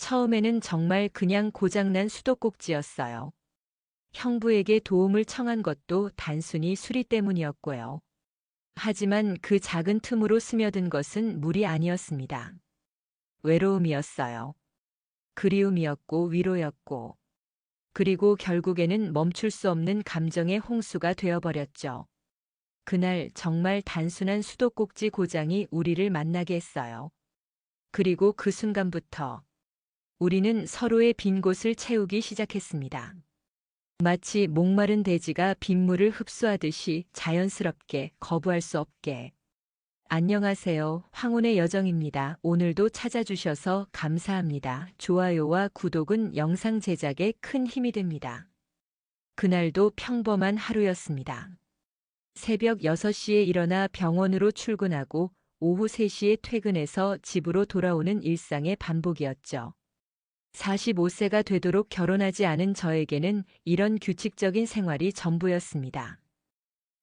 처음에는 정말 그냥 고장난 수도꼭지였어요. 형부에게 도움을 청한 것도 단순히 수리 때문이었고요. 하지만 그 작은 틈으로 스며든 것은 물이 아니었습니다. 외로움이었어요. 그리움이었고 위로였고, 그리고 결국에는 멈출 수 없는 감정의 홍수가 되어버렸죠. 그날 정말 단순한 수도꼭지 고장이 우리를 만나게 했어요. 그리고 그 순간부터 우리는 서로의 빈 곳을 채우기 시작했습니다. 마치 목마른 돼지가 빗물을 흡수하듯이 자연스럽게 거부할 수 없게. 안녕하세요. 황혼의 여정입니다. 오늘도 찾아주셔서 감사합니다. 좋아요와 구독은 영상 제작에 큰 힘이 됩니다. 그날도 평범한 하루였습니다. 새벽 6시에 일어나 병원으로 출근하고 오후 3시에 퇴근해서 집으로 돌아오는 일상의 반복이었죠. 45세가 되도록 결혼하지 않은 저에게는 이런 규칙적인 생활이 전부였습니다.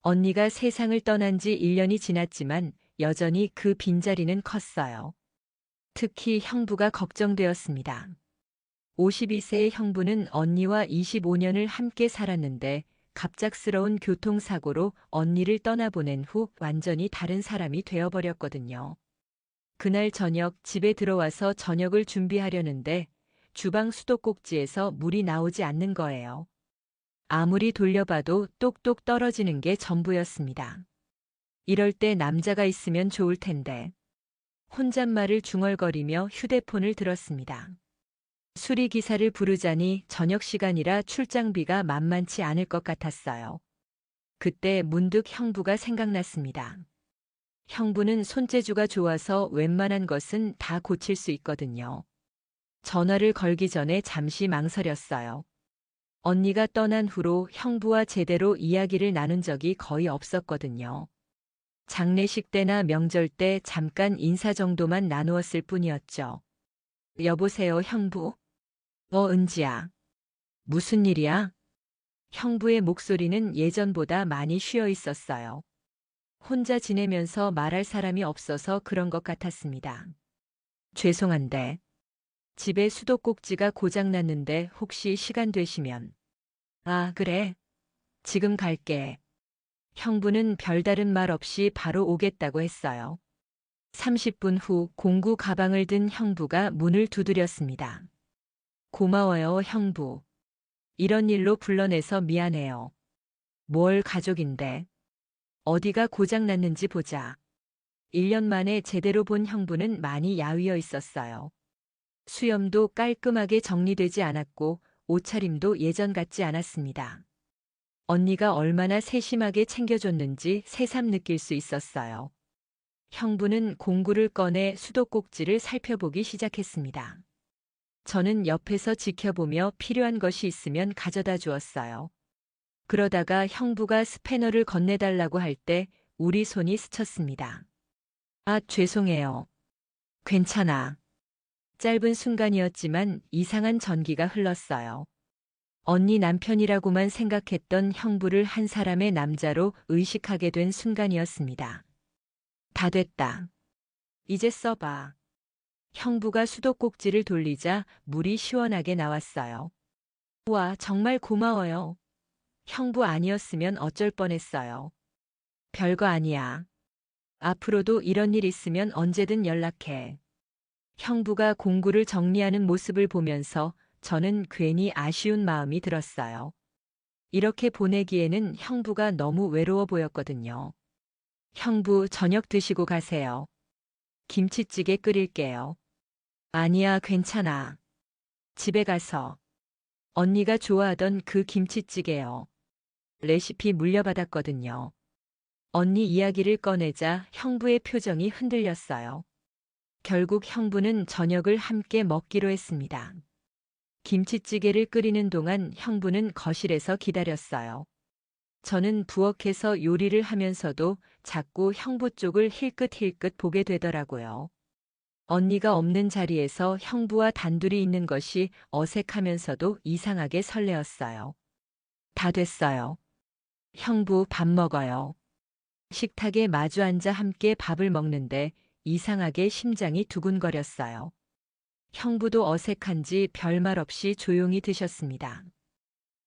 언니가 세상을 떠난 지 1년이 지났지만 여전히 그 빈자리는 컸어요. 특히 형부가 걱정되었습니다. 52세의 형부는 언니와 25년을 함께 살았는데 갑작스러운 교통사고로 언니를 떠나보낸 후 완전히 다른 사람이 되어버렸거든요. 그날 저녁 집에 들어와서 저녁을 준비하려는데 주방 수도꼭지에서 물이 나오지 않는 거예요. 아무리 돌려봐도 똑똑 떨어지는 게 전부였습니다. 이럴 때 남자가 있으면 좋을 텐데. 혼잣말을 중얼거리며 휴대폰을 들었습니다. 수리기사를 부르자니 저녁 시간이라 출장비가 만만치 않을 것 같았어요. 그때 문득 형부가 생각났습니다. 형부는 손재주가 좋아서 웬만한 것은 다 고칠 수 있거든요. 전화를 걸기 전에 잠시 망설였어요. 언니가 떠난 후로 형부와 제대로 이야기를 나눈 적이 거의 없었거든요. 장례식 때나 명절 때 잠깐 인사 정도만 나누었을 뿐이었죠. 여보세요, 형부? 은지야. 무슨 일이야? 형부의 목소리는 예전보다 많이 쉬어 있었어요. 혼자 지내면서 말할 사람이 없어서 그런 것 같았습니다. 죄송한데, 집에 수도꼭지가 고장났는데 혹시 시간 되시면. 아, 그래. 지금 갈게. 형부는 별다른 말 없이 바로 오겠다고 했어요. 30분 후 공구 가방을 든 형부가 문을 두드렸습니다. 고마워요, 형부. 이런 일로 불러내서 미안해요. 뭘 가족인데. 어디가 고장났는지 보자. 1년 만에 제대로 본 형부는 많이 야위어 있었어요. 수염도 깔끔하게 정리되지 않았고 옷차림도 예전 같지 않았습니다. 언니가 얼마나 세심하게 챙겨줬는지 새삼 느낄 수 있었어요. 형부는 공구를 꺼내 수도꼭지를 살펴보기 시작했습니다. 저는 옆에서 지켜보며 필요한 것이 있으면 가져다 주었어요. 그러다가 형부가 스패너를 건네달라고 할 때 우리 손이 스쳤습니다. 아, 죄송해요. 괜찮아. 짧은 순간이었지만 이상한 전기가 흘렀어요. 언니 남편이라고만 생각했던 형부를 한 사람의 남자로 의식하게 된 순간이었습니다. 다 됐다. 이제 써봐. 형부가 수도꼭지를 돌리자 물이 시원하게 나왔어요. 우와, 정말 고마워요. 형부 아니었으면 어쩔 뻔했어요. 별거 아니야. 앞으로도 이런 일 있으면 언제든 연락해. 형부가 공구를 정리하는 모습을 보면서 저는 괜히 아쉬운 마음이 들었어요. 이렇게 보내기에는 형부가 너무 외로워 보였거든요. 형부, 저녁 드시고 가세요. 김치찌개 끓일게요. 아니야, 괜찮아. 집에 가서. 언니가 좋아하던 그 김치찌개요. 레시피 물려받았거든요. 언니 이야기를 꺼내자 형부의 표정이 흔들렸어요. 결국 형부는 저녁을 함께 먹기로 했습니다. 김치찌개를 끓이는 동안 형부는 거실에서 기다렸어요. 저는 부엌에서 요리를 하면서도 자꾸 형부 쪽을 힐끗힐끗 보게 되더라고요. 언니가 없는 자리에서 형부와 단둘이 있는 것이 어색하면서도 이상하게 설레었어요. 다 됐어요. 형부, 밥 먹어요. 식탁에 마주 앉아 함께 밥을 먹는데 이상하게 심장이 두근거렸어요. 형부도 어색한지 별말 없이 조용히 드셨습니다.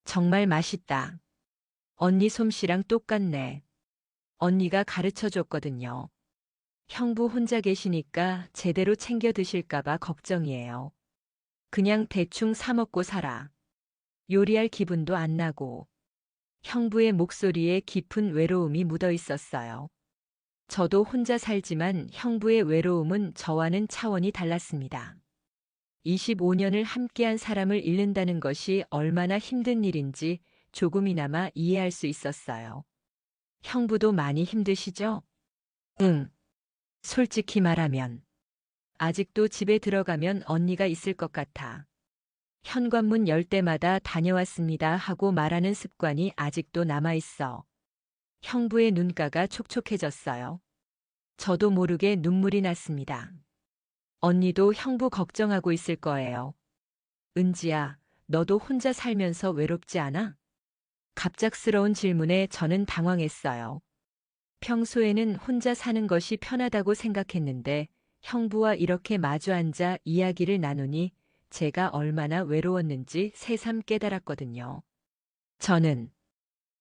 정말 맛있다. 언니 솜씨랑 똑같네. 언니가 가르쳐 줬거든요. 형부 혼자 계시니까 제대로 챙겨 드실까봐 걱정이에요. 그냥 대충 사 먹고 살아. 요리할 기분도 안 나고. 형부의 목소리에 깊은 외로움이 묻어 있었어요. 저도 혼자 살지만 형부의 외로움은 저와는 차원이 달랐습니다. 25년을 함께한 사람을 잃는다는 것이 얼마나 힘든 일인지 조금이나마 이해할 수 있었어요. 형부도 많이 힘드시죠? 응. 솔직히 말하면. 아직도 집에 들어가면 언니가 있을 것 같아. 현관문 열 때마다 다녀왔습니다 하고 말하는 습관이 아직도 남아있어. 형부의 눈가가 촉촉해졌어요. 저도 모르게 눈물이 났습니다. 언니도 형부 걱정하고 있을 거예요. 은지야, 너도 혼자 살면서 외롭지 않아? 갑작스러운 질문에 저는 당황했어요. 평소에는 혼자 사는 것이 편하다고 생각했는데 형부와 이렇게 마주 앉아 이야기를 나누니 제가 얼마나 외로웠는지 새삼 깨달았거든요. 저는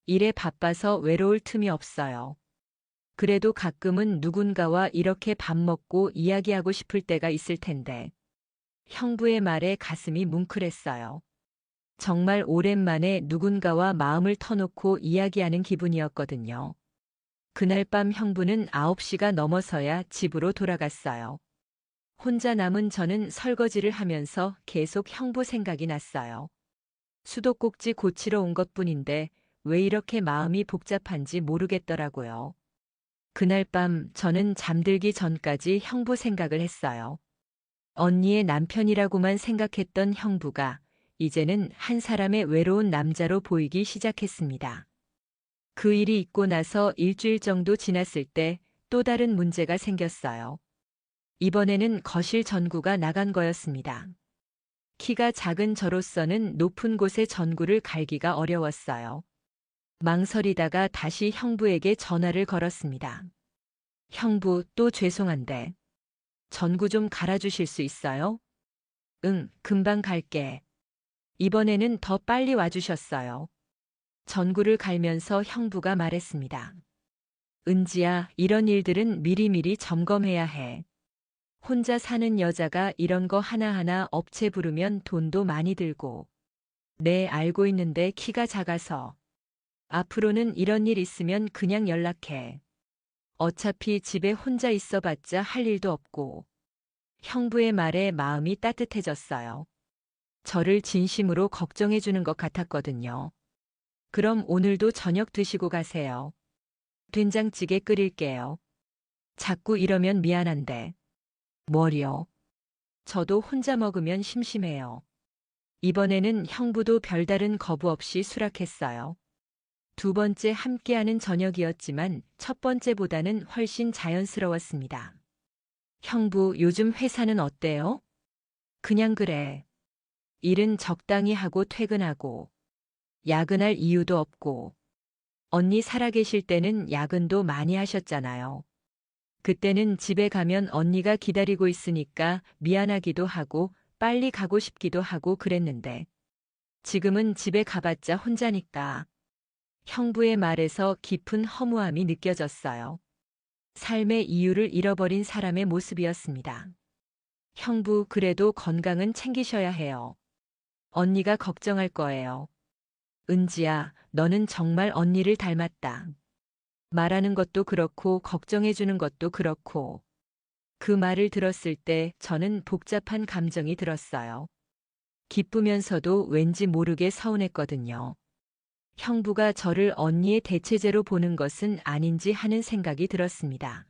일에 바빠서 외로울 틈이 없어요. 그래도 가끔은 누군가와 이렇게 밥 먹고 이야기하고 싶을 때가 있을 텐데. 형부의 말에 가슴이 뭉클했어요. 정말 오랜만에 누군가와 마음을 터놓고 이야기하는 기분이었거든요. 그날 밤 형부는 9시가 넘어서야 집으로 돌아갔어요. 혼자 남은 저는 설거지를 하면서 계속 형부 생각이 났어요. 수도꼭지 고치러 온 것뿐인데 왜 이렇게 마음이 복잡한지 모르겠더라고요. 그날 밤 저는 잠들기 전까지 형부 생각을 했어요. 언니의 남편이라고만 생각했던 형부가 이제는 한 사람의 외로운 남자로 보이기 시작했습니다. 그 일이 있고 나서 일주일 정도 지났을 때 또 다른 문제가 생겼어요. 이번에는 거실 전구가 나간 거였습니다. 키가 작은 저로서는 높은 곳의 전구를 갈기가 어려웠어요. 망설이다가 다시 형부에게 전화를 걸었습니다. 형부, 또 죄송한데 전구 좀 갈아주실 수 있어요? 응, 금방 갈게. 이번에는 더 빨리 와주셨어요. 전구를 갈면서 형부가 말했습니다. 은지야, 이런 일들은 미리미리 점검해야 해. 혼자 사는 여자가 이런 거 하나하나 업체 부르면 돈도 많이 들고. 네, 알고 있는데 키가 작아서. 앞으로는 이런 일 있으면 그냥 연락해. 어차피 집에 혼자 있어봤자 할 일도 없고. 형부의 말에 마음이 따뜻해졌어요. 저를 진심으로 걱정해주는 것 같았거든요. 그럼 오늘도 저녁 드시고 가세요. 된장찌개 끓일게요. 자꾸 이러면 미안한데. 뭘요? 저도 혼자 먹으면 심심해요. 이번에는 형부도 별다른 거부 없이 수락했어요. 두 번째 함께하는 저녁이었지만 첫 번째보다는 훨씬 자연스러웠습니다. 형부, 요즘 회사는 어때요? 그냥 그래. 일은 적당히 하고 퇴근하고, 야근할 이유도 없고, 언니 살아계실 때는 야근도 많이 하셨잖아요. 그때는 집에 가면 언니가 기다리고 있으니까 미안하기도 하고 빨리 가고 싶기도 하고 그랬는데 지금은 집에 가봤자 혼자니까. 형부의 말에서 깊은 허무함이 느껴졌어요. 삶의 이유를 잃어버린 사람의 모습이었습니다. 형부, 그래도 건강은 챙기셔야 해요. 언니가 걱정할 거예요. 은지야, 너는 정말 언니를 닮았다. 말하는 것도 그렇고 걱정해주는 것도 그렇고. 그 말을 들었을 때 저는 복잡한 감정이 들었어요. 기쁘면서도 왠지 모르게 서운했거든요. 형부가 저를 언니의 대체제로 보는 것은 아닌지 하는 생각이 들었습니다.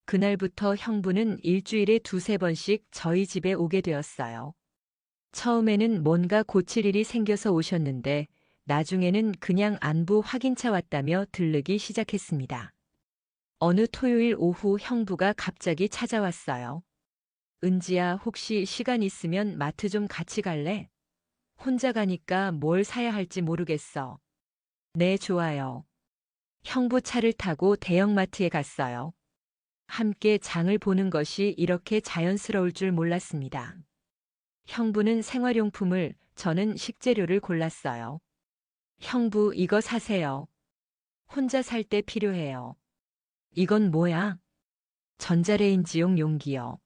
그날부터 형부는 일주일에 두세 번씩 저희 집에 오게 되었어요. 처음에는 뭔가 고칠 일이 생겨서 오셨는데 나중에는 그냥 안부 확인차 왔다며 들르기 시작했습니다. 어느 토요일 오후 형부가 갑자기 찾아왔어요. 은지야, 혹시 시간 있으면 마트 좀 같이 갈래? 혼자 가니까 뭘 사야 할지 모르겠어. 네, 좋아요. 형부 차를 타고 대형마트에 갔어요. 함께 장을 보는 것이 이렇게 자연스러울 줄 몰랐습니다. 형부는 생활용품을, 저는 식재료를 골랐어요. 형부, 이거 사세요. 혼자 살 때 필요해요. 이건 뭐야? 전자레인지용 용기요.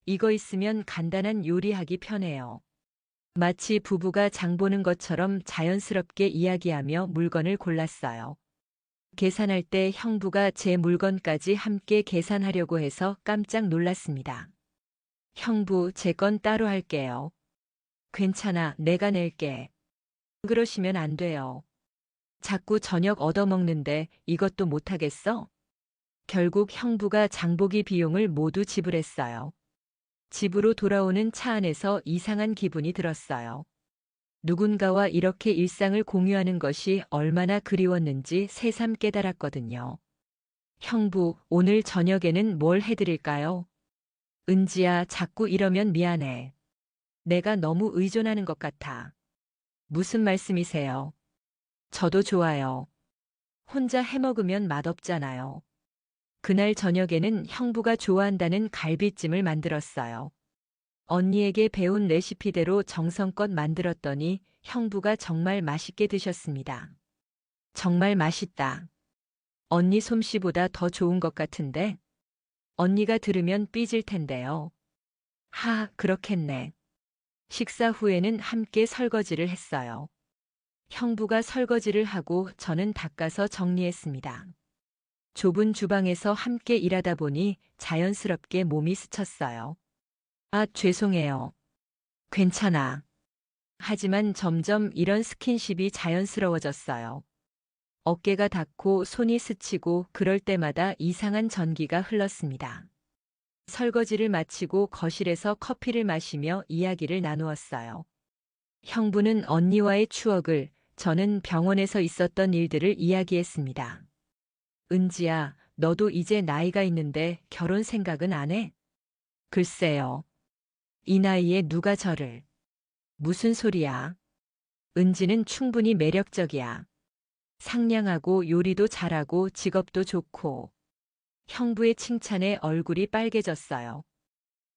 이거 있으면 간단한 요리하기 편해요. 마치 부부가 장 보는 것처럼 자연스럽게 이야기하며 물건을 골랐어요. 계산할 때 형부가 제 물건까지 함께 계산하려고 해서 깜짝 놀랐습니다. 형부, 제 건 따로 할게요. 괜찮아, 내가 낼게. 그러시면 안 돼요. 자꾸 저녁 얻어먹는데 이것도 못하겠어? 결국 형부가 장보기 비용을 모두 지불했어요. 집으로 돌아오는 차 안에서 이상한 기분이 들었어요. 누군가와 이렇게 일상을 공유하는 것이 얼마나 그리웠는지 새삼 깨달았거든요. 형부, 오늘 저녁에는 뭘 해드릴까요? 은지야, 자꾸 이러면 미안해. 내가 너무 의존하는 것 같아. 무슨 말씀이세요? 저도 좋아요. 혼자 해먹으면 맛없잖아요. 그날 저녁에는 형부가 좋아한다는 갈비찜을 만들었어요. 언니에게 배운 레시피대로 정성껏 만들었더니 형부가 정말 맛있게 드셨습니다. 정말 맛있다. 언니 솜씨보다 더 좋은 것 같은데? 언니가 들으면 삐질 텐데요. 하, 그렇겠네. 식사 후에는 함께 설거지를 했어요. 형부가 설거지를 하고 저는 닦아서 정리했습니다. 좁은 주방에서 함께 일하다 보니 자연스럽게 몸이 스쳤어요. 아, 죄송해요. 괜찮아. 하지만 점점 이런 스킨십이 자연스러워졌어요. 어깨가 닿고 손이 스치고 그럴 때마다 이상한 전기가 흘렀습니다. 설거지를 마치고 거실에서 커피를 마시며 이야기를 나누었어요. 형부는 언니와의 추억을, 저는 병원에서 있었던 일들을 이야기했습니다. 은지야, 너도 이제 나이가 있는데 결혼 생각은 안 해? 글쎄요. 이 나이에 누가 저를. 무슨 소리야? 은지는 충분히 매력적이야. 상냥하고 요리도 잘하고 직업도 좋고. 형부의 칭찬에 얼굴이 빨개졌어요.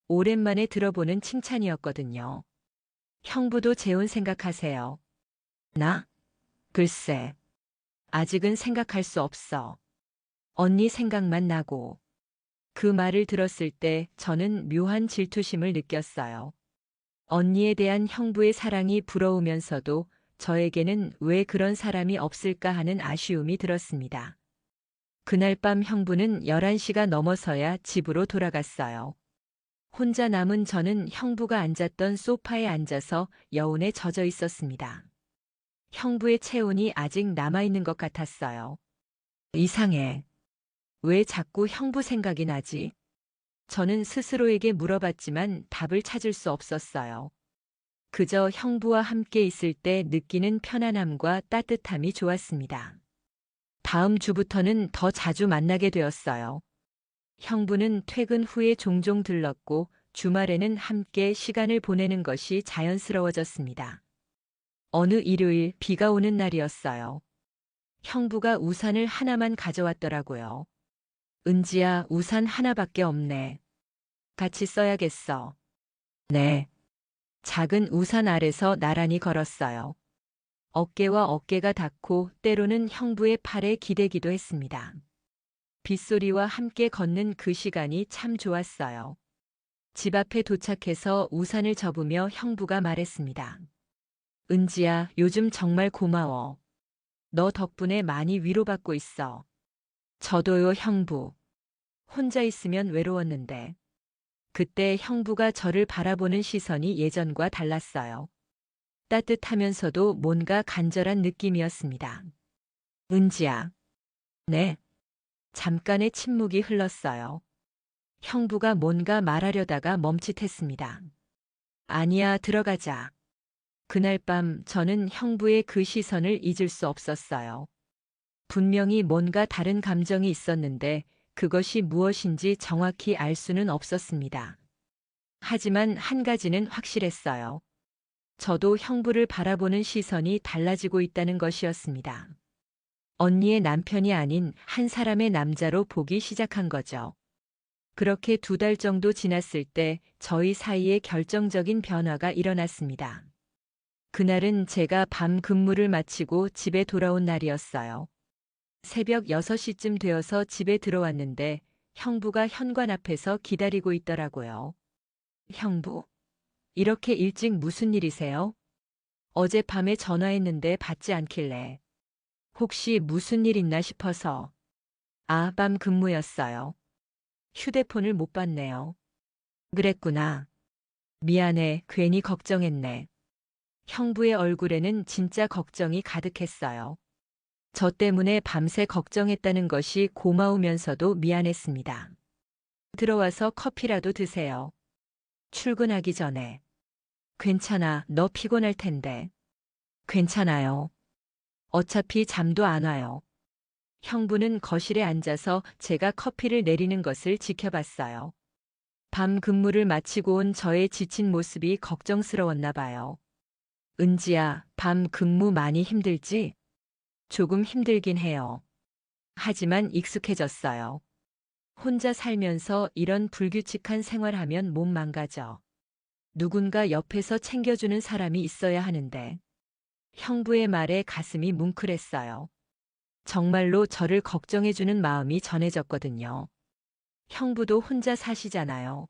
오랜만에 들어보는 칭찬이었거든요. 형부도 재혼 생각하세요. 나? 글쎄. 아직은 생각할 수 없어. 언니 생각만 나고. 그 말을 들었을 때 저는 묘한 질투심을 느꼈어요. 언니에 대한 형부의 사랑이 부러우면서도 저에게는 왜 그런 사람이 없을까 하는 아쉬움이 들었습니다. 그날 밤 형부는 11시가 넘어서야 집으로 돌아갔어요. 혼자 남은 저는 형부가 앉았던 소파에 앉아서 여운에 젖어 있었습니다. 형부의 체온이 아직 남아있는 것 같았어요. 이상해. 왜 자꾸 형부 생각이 나지? 저는 스스로에게 물어봤지만 답을 찾을 수 없었어요. 그저 형부와 함께 있을 때 느끼는 편안함과 따뜻함이 좋았습니다. 다음 주부터는 더 자주 만나게 되었어요. 형부는 퇴근 후에 종종 들렀고 주말에는 함께 시간을 보내는 것이 자연스러워졌습니다. 어느 일요일 비가 오는 날이었어요. 형부가 우산을 하나만 가져왔더라고요. 은지야, 우산 하나밖에 없네. 같이 써야겠어. 네. 작은 우산 아래서 나란히 걸었어요. 어깨와 어깨가 닿고 때로는 형부의 팔에 기대기도 했습니다. 빗소리와 함께 걷는 그 시간이 참 좋았어요. 집 앞에 도착해서 우산을 접으며 형부가 말했습니다. 은지야, 요즘 정말 고마워. 너 덕분에 많이 위로받고 있어. 저도요, 형부. 혼자 있으면 외로웠는데. 그때 형부가 저를 바라보는 시선이 예전과 달랐어요. 따뜻하면서도 뭔가 간절한 느낌이었습니다. 은지야. 네. 잠깐의 침묵이 흘렀어요. 형부가 뭔가 말하려다가 멈칫했습니다. 아니야, 들어가자. 그날 밤 저는 형부의 그 시선을 잊을 수 없었어요. 분명히 뭔가 다른 감정이 있었는데 그것이 무엇인지 정확히 알 수는 없었습니다. 하지만 한 가지는 확실했어요. 저도 형부를 바라보는 시선이 달라지고 있다는 것이었습니다. 언니의 남편이 아닌 한 사람의 남자로 보기 시작한 거죠. 그렇게 2달 정도 지났을 때 저희 사이에 결정적인 변화가 일어났습니다. 그날은 제가 밤 근무를 마치고 집에 돌아온 날이었어요. 새벽 6시쯤 되어서 집에 들어왔는데 형부가 현관 앞에서 기다리고 있더라고요. 형부, 이렇게 일찍 무슨 일이세요? 어젯밤에 전화했는데 받지 않길래. 혹시 무슨 일 있나 싶어서. 아, 밤 근무였어요. 휴대폰을 못 봤네요. 그랬구나. 미안해, 괜히 걱정했네. 형부의 얼굴에는 진짜 걱정이 가득했어요. 저 때문에 밤새 걱정했다는 것이 고마우면서도 미안했습니다. 들어와서 커피라도 드세요. 출근하기 전에. 괜찮아, 너 피곤할 텐데. 괜찮아요. 어차피 잠도 안 와요. 형부는 거실에 앉아서 제가 커피를 내리는 것을 지켜봤어요. 밤 근무를 마치고 온 저의 지친 모습이 걱정스러웠나 봐요. 은지야, 밤 근무 많이 힘들지? 조금 힘들긴 해요. 하지만 익숙해졌어요. 혼자 살면서 이런 불규칙한 생활하면 몸 망가져. 누군가 옆에서 챙겨주는 사람이 있어야 하는데. 형부의 말에 가슴이 뭉클했어요. 정말로 저를 걱정해주는 마음이 전해졌거든요. 형부도 혼자 사시잖아요.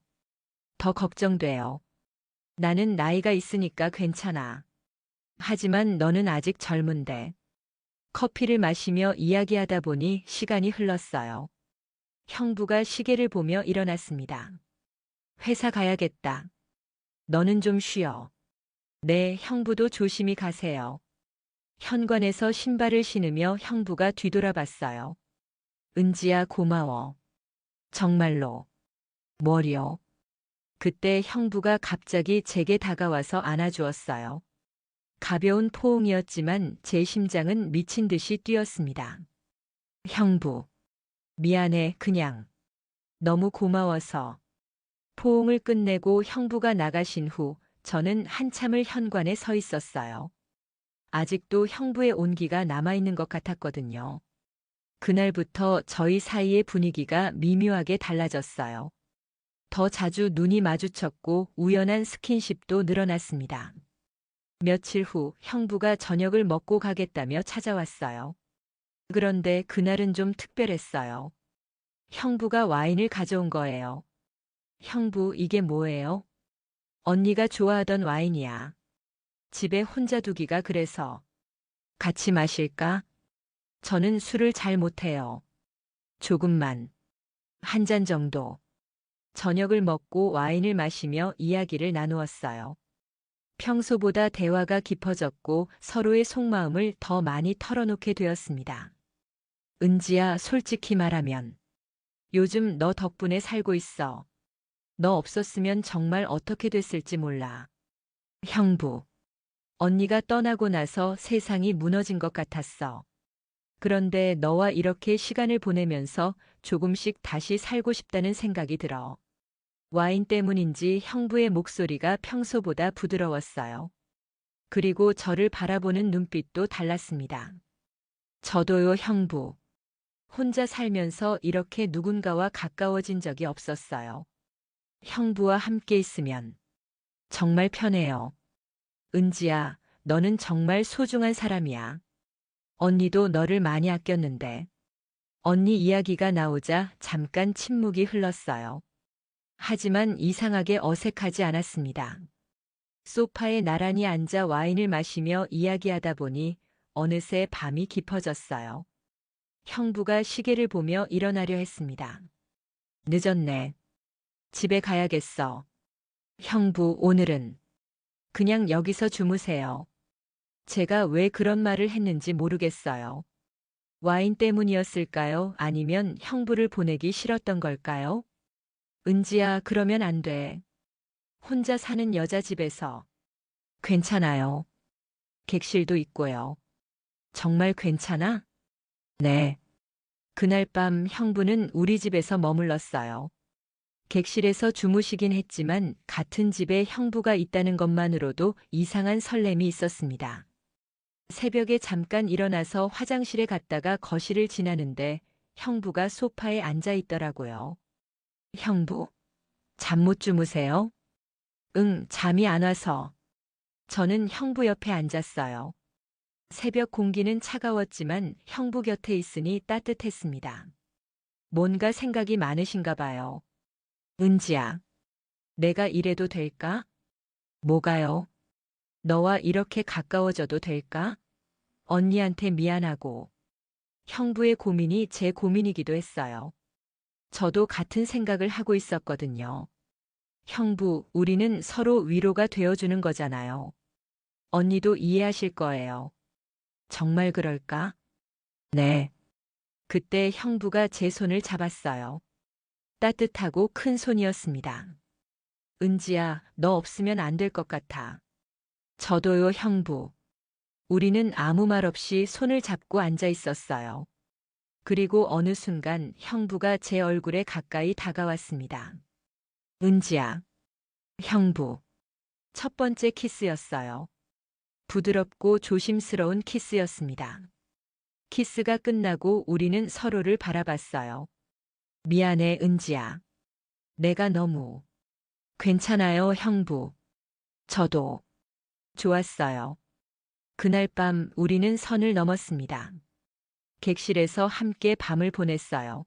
더 걱정돼요. 나는 나이가 있으니까 괜찮아. 하지만 너는 아직 젊은데. 커피를 마시며 이야기하다 보니 시간이 흘렀어요. 형부가 시계를 보며 일어났습니다. 회사 가야겠다. 너는 좀 쉬어. 네, 형부도 조심히 가세요. 현관에서 신발을 신으며 형부가 뒤돌아봤어요. 은지야, 고마워. 정말로. 뭘요? 그때 형부가 갑자기 제게 다가와서 안아주었어요. 가벼운 포옹이었지만 제 심장은 미친 듯이 뛰었습니다. 형부. 미안해, 그냥. 너무 고마워서. 포옹을 끝내고 형부가 나가신 후 저는 한참을 현관에 서 있었어요. 아직도 형부의 온기가 남아있는 것 같았거든요. 그날부터 저희 사이의 분위기가 미묘하게 달라졌어요. 더 자주 눈이 마주쳤고 우연한 스킨십도 늘어났습니다. 며칠 후 형부가 저녁을 먹고 가겠다며 찾아왔어요. 그런데 그날은 좀 특별했어요. 형부가 와인을 가져온 거예요. 형부, 이게 뭐예요? 언니가 좋아하던 와인이야. 집에 혼자 두기가 그래서. 같이 마실까? 저는 술을 잘 못해요. 조금만. 한 잔 정도. 저녁을 먹고 와인을 마시며 이야기를 나누었어요. 평소보다 대화가 깊어졌고 서로의 속마음을 더 많이 털어놓게 되었습니다. 은지야, 솔직히 말하면. 요즘 너 덕분에 살고 있어. 너 없었으면 정말 어떻게 됐을지 몰라. 형부. 언니가 떠나고 나서 세상이 무너진 것 같았어. 그런데 너와 이렇게 시간을 보내면서 조금씩 다시 살고 싶다는 생각이 들어. 와인 때문인지 형부의 목소리가 평소보다 부드러웠어요. 그리고 저를 바라보는 눈빛도 달랐습니다. 저도요, 형부. 혼자 살면서 이렇게 누군가와 가까워진 적이 없었어요. 형부와 함께 있으면 정말 편해요. 은지야, 너는 정말 소중한 사람이야. 언니도 너를 많이 아꼈는데. 언니 이야기가 나오자 잠깐 침묵이 흘렀어요. 하지만 이상하게 어색하지 않았습니다. 소파에 나란히 앉아 와인을 마시며 이야기하다 보니 어느새 밤이 깊어졌어요. 형부가 시계를 보며 일어나려 했습니다. 늦었네. 집에 가야겠어. 형부, 오늘은 그냥 여기서 주무세요. 제가 왜 그런 말을 했는지 모르겠어요. 와인 때문이었을까요? 아니면 형부를 보내기 싫었던 걸까요? 은지야, 그러면 안 돼. 혼자 사는 여자 집에서. 괜찮아요. 객실도 있고요. 정말 괜찮아? 네. 그날 밤 형부는 우리 집에서 머물렀어요. 객실에서 주무시긴 했지만 같은 집에 형부가 있다는 것만으로도 이상한 설렘이 있었습니다. 새벽에 잠깐 일어나서 화장실에 갔다가 거실을 지나는데 형부가 소파에 앉아 있더라고요. 형부, 잠 못 주무세요? 응, 잠이 안 와서. 저는 형부 옆에 앉았어요. 새벽 공기는 차가웠지만 형부 곁에 있으니 따뜻했습니다. 뭔가 생각이 많으신가 봐요. 은지야, 내가 이래도 될까? 뭐가요? 너와 이렇게 가까워져도 될까? 언니한테 미안하고. 형부의 고민이 제 고민이기도 했어요. 저도 같은 생각을 하고 있었거든요. 형부, 우리는 서로 위로가 되어주는 거잖아요. 언니도 이해하실 거예요. 정말 그럴까? 네. 그때 형부가 제 손을 잡았어요. 따뜻하고 큰 손이었습니다. 은지야, 너 없으면 안 될 것 같아. 저도요, 형부. 우리는 아무 말 없이 손을 잡고 앉아 있었어요. 그리고 어느 순간 형부가 제 얼굴에 가까이 다가왔습니다. 은지야, 형부. 첫 번째 키스였어요. 부드럽고 조심스러운 키스였습니다. 키스가 끝나고 우리는 서로를 바라봤어요. 미안해, 은지야. 내가 너무. 괜찮아요, 형부. 저도. 좋았어요. 그날 밤 우리는 선을 넘었습니다. 객실에서 함께 밤을 보냈어요.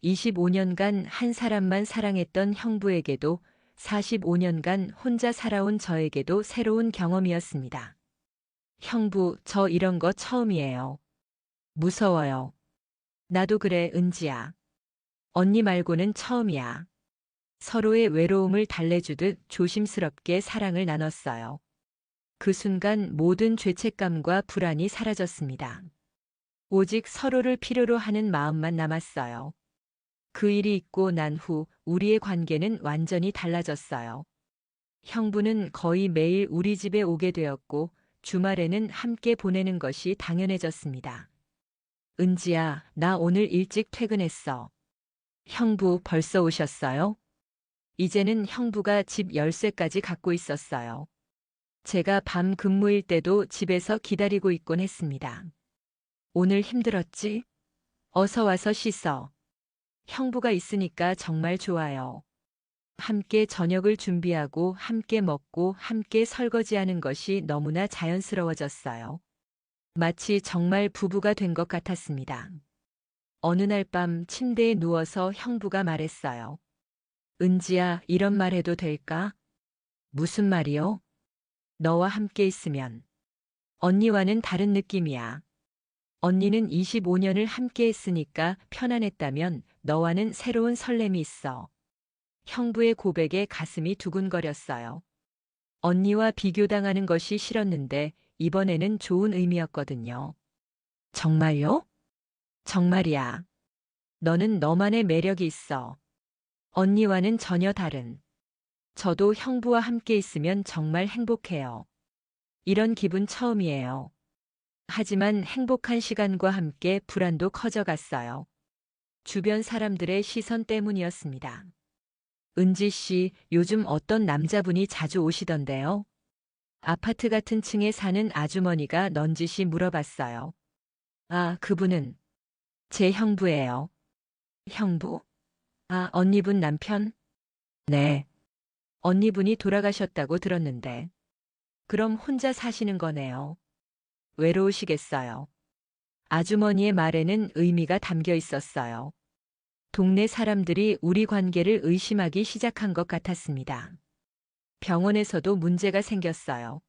25년간 한 사람만 사랑했던 형부에게도 45년간 혼자 살아온 저에게도 새로운 경험이었습니다. 형부, 저 이런 거 처음이에요. 무서워요. 나도 그래, 은지야. 언니 말고는 처음이야. 서로의 외로움을 달래주듯 조심스럽게 사랑을 나눴어요. 그 순간 모든 죄책감과 불안이 사라졌습니다. 오직 서로를 필요로 하는 마음만 남았어요. 그 일이 있고 난 후 우리의 관계는 완전히 달라졌어요. 형부는 거의 매일 우리 집에 오게 되었고 주말에는 함께 보내는 것이 당연해졌습니다. 은지야, 나 오늘 일찍 퇴근했어. 형부 벌써 오셨어요? 이제는 형부가 집 열쇠까지 갖고 있었어요. 제가 밤 근무일 때도 집에서 기다리고 있곤 했습니다. 오늘 힘들었지? 어서 와서 씻어. 형부가 있으니까 정말 좋아요. 함께 저녁을 준비하고 함께 먹고 함께 설거지하는 것이 너무나 자연스러워졌어요. 마치 정말 부부가 된 것 같았습니다. 어느 날 밤 침대에 누워서 형부가 말했어요. 은지야, 이런 말 해도 될까? 무슨 말이요? 너와 함께 있으면. 언니와는 다른 느낌이야. 언니는 25년을 함께 했으니까 편안했다면 너와는 새로운 설렘이 있어. 형부의 고백에 가슴이 두근거렸어요. 언니와 비교당하는 것이 싫었는데 이번에는 좋은 의미였거든요. 정말요? 정말이야. 너는 너만의 매력이 있어. 언니와는 전혀 다른. 저도 형부와 함께 있으면 정말 행복해요. 이런 기분 처음이에요. 하지만 행복한 시간과 함께 불안도 커져갔어요. 주변 사람들의 시선 때문이었습니다. 은지 씨, 요즘 어떤 남자분이 자주 오시던데요? 아파트 같은 층에 사는 아주머니가 넌지시 물어봤어요. 아, 그분은 제 형부예요. 형부? 아, 언니분 남편? 네. 언니분이 돌아가셨다고 들었는데. 그럼 혼자 사시는 거네요. 외로우시겠어요. 아주머니의 말에는 의미가 담겨 있었어요. 동네 사람들이 우리 관계를 의심하기 시작한 것 같았습니다. 병원에서도 문제가 생겼어요.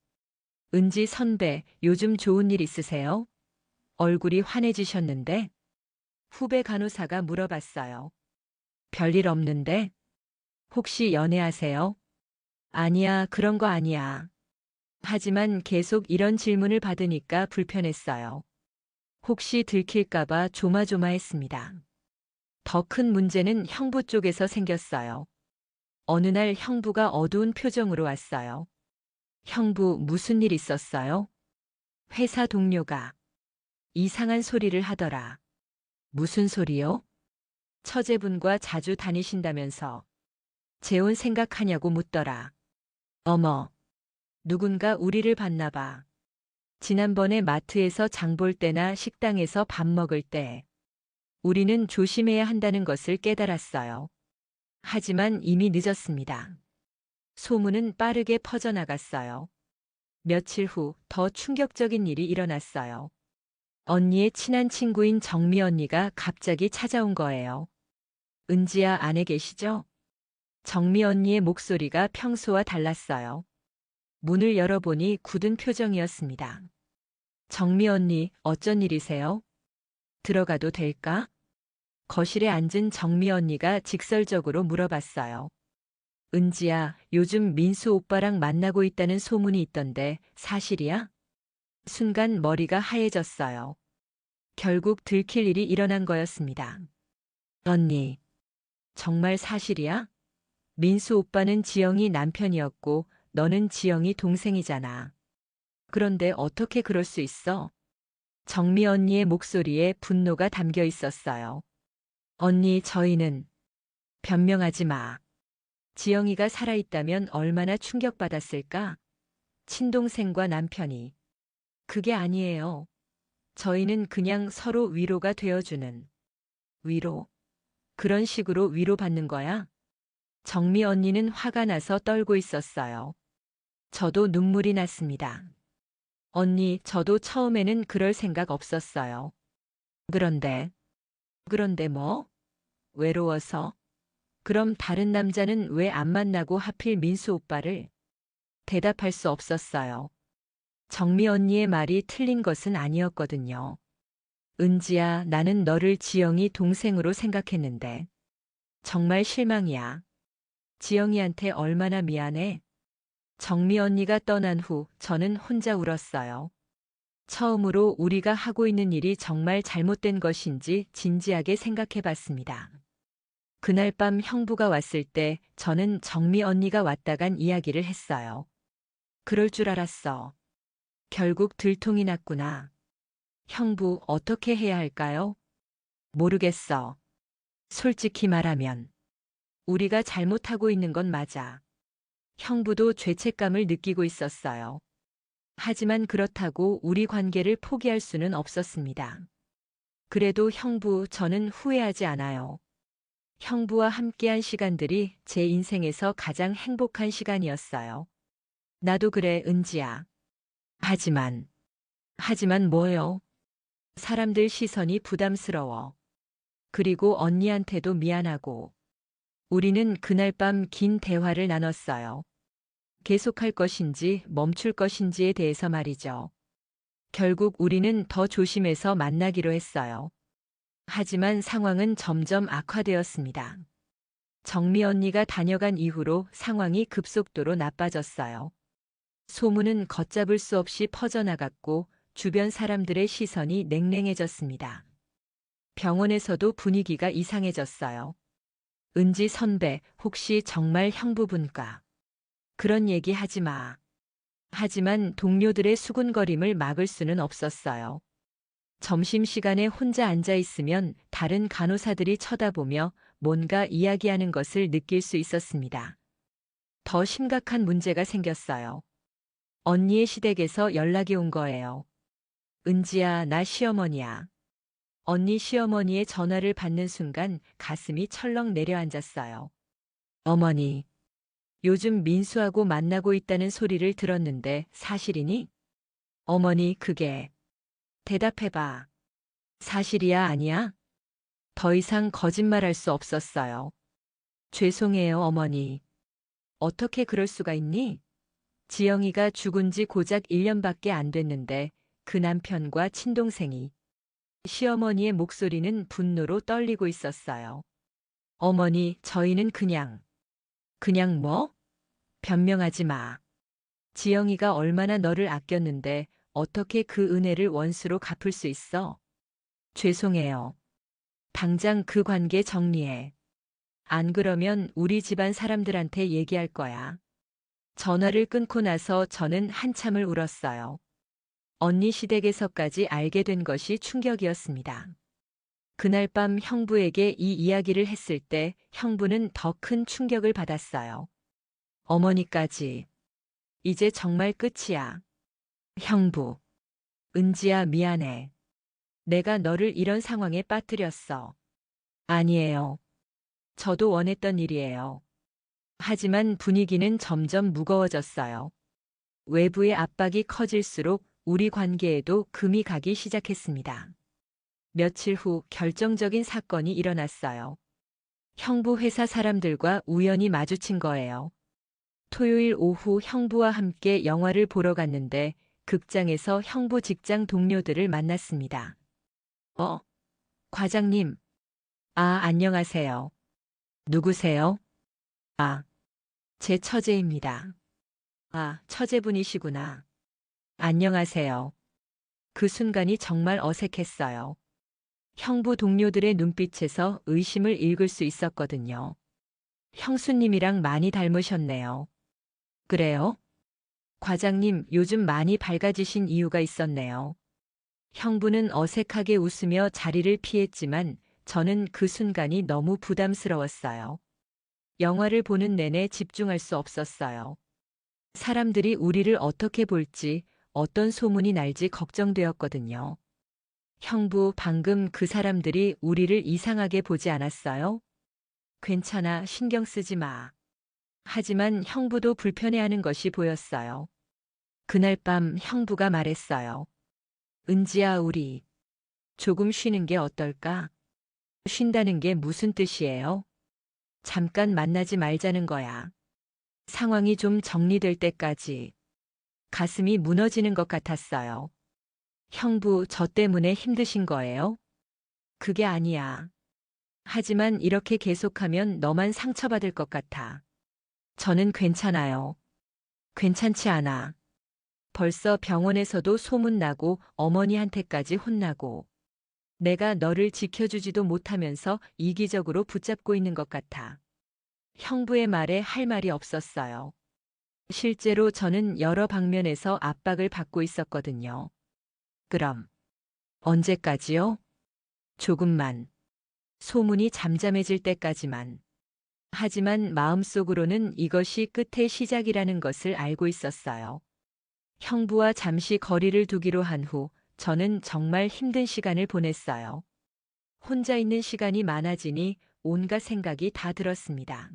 은지 선배, 요즘 좋은 일 있으세요? 얼굴이 환해지셨는데? 후배 간호사가 물어봤어요. 별일 없는데? 혹시 연애하세요? 아니야, 그런 거 아니야. 하지만 계속 이런 질문을 받으니까 불편했어요. 혹시 들킬까봐 조마조마했습니다. 더 큰 문제는 형부 쪽에서 생겼어요. 어느 날 형부가 어두운 표정으로 왔어요. 형부, 무슨 일 있었어요? 회사 동료가 이상한 소리를 하더라. 무슨 소리요? 처제분과 자주 다니신다면서 재혼 생각하냐고 묻더라. 어머, 누군가 우리를 봤나 봐. 지난번에 마트에서 장볼 때나 식당에서 밥 먹을 때 우리는 조심해야 한다는 것을 깨달았어요. 하지만 이미 늦었습니다. 소문은 빠르게 퍼져나갔어요. 며칠 후 더 충격적인 일이 일어났어요. 언니의 친한 친구인 정미 언니가 갑자기 찾아온 거예요. 은지야, 안에 계시죠? 정미 언니의 목소리가 평소와 달랐어요. 문을 열어보니 굳은 표정이었습니다. 정미 언니, 어쩐 일이세요? 들어가도 될까? 거실에 앉은 정미 언니가 직설적으로 물어봤어요. 은지야, 요즘 민수 오빠랑 만나고 있다는 소문이 있던데 사실이야? 순간 머리가 하얘졌어요. 결국 들킬 일이 일어난 거였습니다. 언니, 정말 사실이야? 민수 오빠는 지영이 남편이었고 너는 지영이 동생이잖아. 그런데 어떻게 그럴 수 있어? 정미 언니의 목소리에 분노가 담겨 있었어요. 언니, 저희는 변명하지 마. 지영이가 살아있다면 얼마나 충격받았을까? 친동생과 남편이. 그게 아니에요. 저희는 그냥 서로 위로가 되어주는. 위로? 그런 식으로 위로받는 거야? 정미 언니는 화가 나서 떨고 있었어요. 저도 눈물이 났습니다. 언니, 저도 처음에는 그럴 생각 없었어요. 그런데 뭐? 외로워서? 그럼 다른 남자는 왜 안 만나고 하필 민수 오빠를? 대답할 수 없었어요. 정미 언니의 말이 틀린 것은 아니었거든요. 은지야, 나는 너를 지영이 동생으로 생각했는데. 정말 실망이야. 지영이한테 얼마나 미안해. 정미 언니가 떠난 후 저는 혼자 울었어요. 처음으로 우리가 하고 있는 일이 정말 잘못된 것인지 진지하게 생각해 봤습니다. 그날 밤 형부가 왔을 때 저는 정미 언니가 왔다 간 이야기를 했어요. 그럴 줄 알았어. 결국 들통이 났구나. 형부, 어떻게 해야 할까요? 모르겠어. 솔직히 말하면 우리가 잘못하고 있는 건 맞아. 형부도 죄책감을 느끼고 있었어요. 하지만 그렇다고 우리 관계를 포기할 수는 없었습니다. 그래도 형부, 저는 후회하지 않아요. 형부와 함께한 시간들이 제 인생에서 가장 행복한 시간이었어요. 나도 그래, 은지야. 하지만 뭐요? 사람들 시선이 부담스러워. 그리고 언니한테도 미안하고. 우리는 그날 밤 긴 대화를 나눴어요. 계속할 것인지 멈출 것인지에 대해서 말이죠. 결국 우리는 더 조심해서 만나기로 했어요. 하지만 상황은 점점 악화되었습니다. 정미 언니가 다녀간 이후로 상황이 급속도로 나빠졌어요. 소문은 걷잡을 수 없이 퍼져나갔고 주변 사람들의 시선이 냉랭해졌습니다. 병원에서도 분위기가 이상해졌어요. 은지 선배, 혹시 정말 형부분과 그런 얘기 하지 마. 하지만 동료들의 수군거림을 막을 수는 없었어요. 점심시간에 혼자 앉아 있으면 다른 간호사들이 쳐다보며 뭔가 이야기하는 것을 느낄 수 있었습니다. 더 심각한 문제가 생겼어요. 언니의 시댁에서 연락이 온 거예요. 은지야, 나 시어머니야. 언니 시어머니의 전화를 받는 순간 가슴이 철렁 내려앉았어요. 어머니, 요즘 민수하고 만나고 있다는 소리를 들었는데 사실이니? 어머니, 그게. 대답해봐. 사실이야, 아니야? 더 이상 거짓말할 수 없었어요. 죄송해요, 어머니. 어떻게 그럴 수가 있니? 지영이가 죽은 지 고작 1년밖에 안 됐는데 그 남편과 친동생이. 시어머니의 목소리는 분노로 떨리고 있었어요. 어머니, 저희는 그냥 뭐? 변명하지 마. 지영이가 얼마나 너를 아꼈는데 어떻게 그 은혜를 원수로 갚을 수 있어? 죄송해요. 당장 그 관계 정리해. 안 그러면 우리 집안 사람들한테 얘기할 거야. 전화를 끊고 나서 저는 한참을 울었어요. 언니 시댁에서까지 알게 된 것이 충격이었습니다. 그날 밤 형부에게 이 이야기를 했을 때 형부는 더 큰 충격을 받았어요. 어머니까지. 이제 정말 끝이야. 형부. 은지야, 미안해. 내가 너를 이런 상황에 빠뜨렸어. 아니에요. 저도 원했던 일이에요. 하지만 분위기는 점점 무거워졌어요. 외부의 압박이 커질수록 우리 관계에도 금이 가기 시작했습니다. 며칠 후 결정적인 사건이 일어났어요. 형부 회사 사람들과 우연히 마주친 거예요. 토요일 오후 형부와 함께 영화를 보러 갔는데 극장에서 형부 직장 동료들을 만났습니다. 과장님. 안녕하세요. 누구세요? 아, 제 처제입니다. 처제분이시구나. 안녕하세요. 그 순간이 정말 어색했어요. 형부 동료들의 눈빛에서 의심을 읽을 수 있었거든요. 형수님이랑 많이 닮으셨네요. 그래요? 과장님, 요즘 많이 밝아지신 이유가 있었네요. 형부는 어색하게 웃으며 자리를 피했지만 저는 그 순간이 너무 부담스러웠어요. 영화를 보는 내내 집중할 수 없었어요. 사람들이 우리를 어떻게 볼지, 어떤 소문이 날지 걱정되었거든요. 형부, 방금 그 사람들이 우리를 이상하게 보지 않았어요? 괜찮아, 신경 쓰지 마. 하지만 형부도 불편해하는 것이 보였어요. 그날 밤 형부가 말했어요. 은지야, 우리 조금 쉬는 게 어떨까? 쉰다는 게 무슨 뜻이에요? 잠깐 만나지 말자는 거야. 상황이 좀 정리될 때까지. 가슴이 무너지는 것 같았어요. 형부, 저 때문에 힘드신 거예요? 그게 아니야. 하지만 이렇게 계속하면 너만 상처받을 것 같아. 저는 괜찮아요. 괜찮지 않아. 벌써 병원에서도 소문나고 어머니한테까지 혼나고 내가 너를 지켜주지도 못하면서 이기적으로 붙잡고 있는 것 같아. 형부의 말에 할 말이 없었어요. 실제로 저는 여러 방면에서 압박을 받고 있었거든요. 그럼 언제까지요? 조금만. 소문이 잠잠해질 때까지만. 하지만 마음속으로는 이것이 끝의 시작이라는 것을 알고 있었어요. 형부와 잠시 거리를 두기로 한 후 저는 정말 힘든 시간을 보냈어요. 혼자 있는 시간이 많아지니 온갖 생각이 다 들었습니다.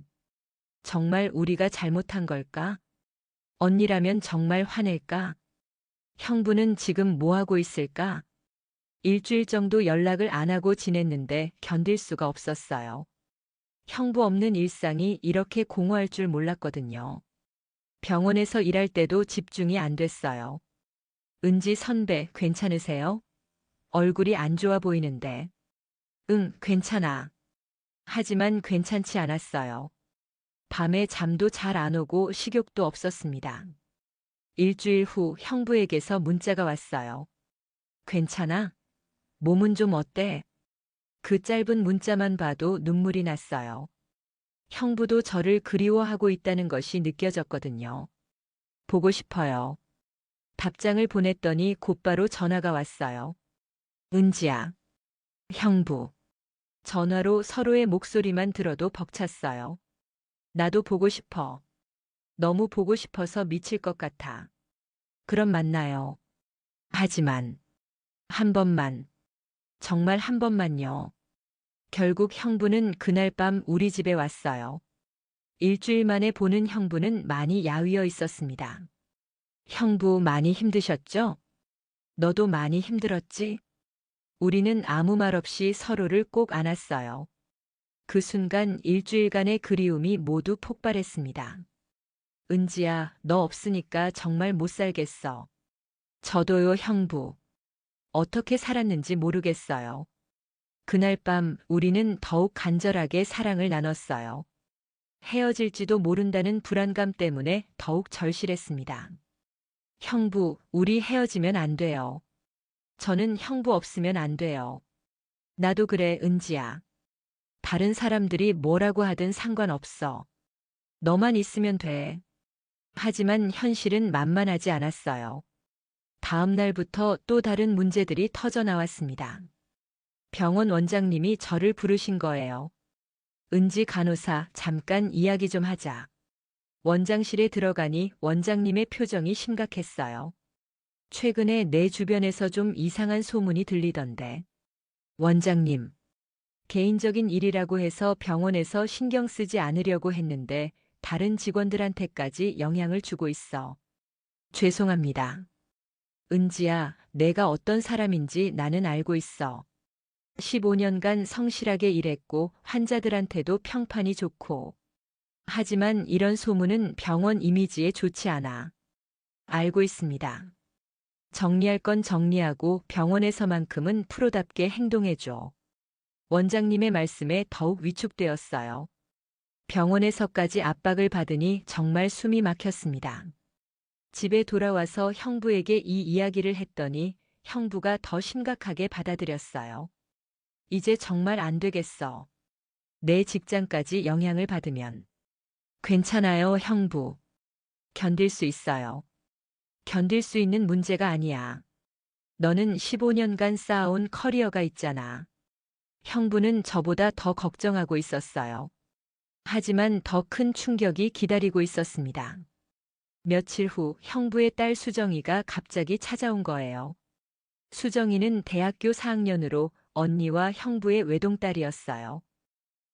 정말 우리가 잘못한 걸까? 언니라면 정말 화낼까? 형부는 지금 뭐 하고 있을까? 일주일 정도 연락을 안 하고 지냈는데 견딜 수가 없었어요. 형부 없는 일상이 이렇게 공허할 줄 몰랐거든요. 병원에서 일할 때도 집중이 안 됐어요. 은지 선배, 괜찮으세요? 얼굴이 안 좋아 보이는데. 응, 괜찮아. 하지만 괜찮지 않았어요. 밤에 잠도 잘 안 오고 식욕도 없었습니다. 일주일 후 형부에게서 문자가 왔어요. 괜찮아? 몸은 좀 어때? 그 짧은 문자만 봐도 눈물이 났어요. 형부도 저를 그리워하고 있다는 것이 느껴졌거든요. 보고 싶어요. 답장을 보냈더니 곧바로 전화가 왔어요. 은지야. 형부. 전화로 서로의 목소리만 들어도 벅찼어요. 나도 보고 싶어. 너무 보고 싶어서 미칠 것 같아. 그럼 만나요. 하지만 한 번만. 정말 한 번만요. 결국 형부는 그날 밤 우리 집에 왔어요. 일주일 만에 보는 형부는 많이 야위어 있었습니다. 형부 많이 힘드셨죠? 너도 많이 힘들었지? 우리는 아무 말 없이 서로를 꼭 안았어요. 그 순간 일주일간의 그리움이 모두 폭발했습니다. 은지야, 너 없으니까 정말 못 살겠어. 저도요, 형부. 어떻게 살았는지 모르겠어요. 그날 밤 우리는 더욱 간절하게 사랑을 나눴어요. 헤어질지도 모른다는 불안감 때문에 더욱 절실했습니다. 형부, 우리 헤어지면 안 돼요. 저는 형부 없으면 안 돼요. 나도 그래, 은지야. 다른 사람들이 뭐라고 하든 상관없어. 너만 있으면 돼. 하지만 현실은 만만하지 않았어요. 다음 날부터 또 다른 문제들이 터져 나왔습니다. 병원 원장님이 저를 부르신 거예요. 은지 간호사, 잠깐 이야기 좀 하자. 원장실에 들어가니 원장님의 표정이 심각했어요. 최근에 내 주변에서 좀 이상한 소문이 들리던데. 원장님, 개인적인 일이라고 해서 병원에서 신경 쓰지 않으려고 했는데 다른 직원들한테까지 영향을 주고 있어. 죄송합니다. 은지야, 내가 어떤 사람인지 나는 알고 있어. 15년간 성실하게 일했고 환자들한테도 평판이 좋고. 하지만 이런 소문은 병원 이미지에 좋지 않아. 알고 있습니다. 정리할 건 정리하고 병원에서만큼은 프로답게 행동해줘. 원장님의 말씀에 더욱 위축되었어요. 병원에서까지 압박을 받으니 정말 숨이 막혔습니다. 집에 돌아와서 형부에게 이 이야기를 했더니 형부가 더 심각하게 받아들였어요. 이제 정말 안 되겠어. 내 직장까지 영향을 받으면. 괜찮아요, 형부. 견딜 수 있어요. 견딜 수 있는 문제가 아니야. 너는 15년간 쌓아온 커리어가 있잖아. 형부는 저보다 더 걱정하고 있었어요. 하지만 더 큰 충격이 기다리고 있었습니다. 며칠 후 형부의 딸 수정이가 갑자기 찾아온 거예요. 수정이는 대학교 4학년으로 언니와 형부의 외동딸이었어요.